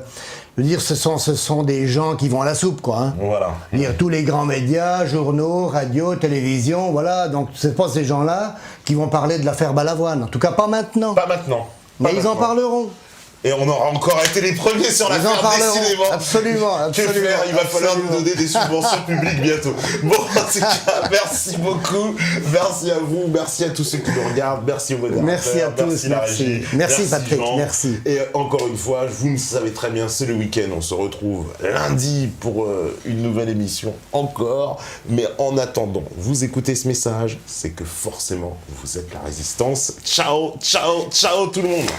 Je veux dire, ce sont des gens qui vont à la soupe, quoi. Hein. Voilà. Dire tous les grands médias, journaux, radio, télévision, voilà. Donc, c'est pas ces gens-là qui vont parler de l'affaire Balavoine. En tout cas, pas maintenant. Pas maintenant. Mais ils en parleront. Et on aura encore été les premiers sur Ils en l'affaire, parleront. décidément. Absolument. Que faire ? Il va falloir nous donner des subventions publiques bientôt. Bon, en tout cas, merci beaucoup. Merci à vous. Merci à tous ceux qui nous regardent. Merci aux modérateurs. Merci à tous. Merci la régie. Merci Patrick. Jean. Merci. Et encore une fois, vous le savez très bien, c'est le week-end. On se retrouve lundi pour une nouvelle émission encore. Mais en attendant, vous écoutez ce message, c'est que forcément, vous êtes la résistance. Ciao, ciao, ciao tout le monde.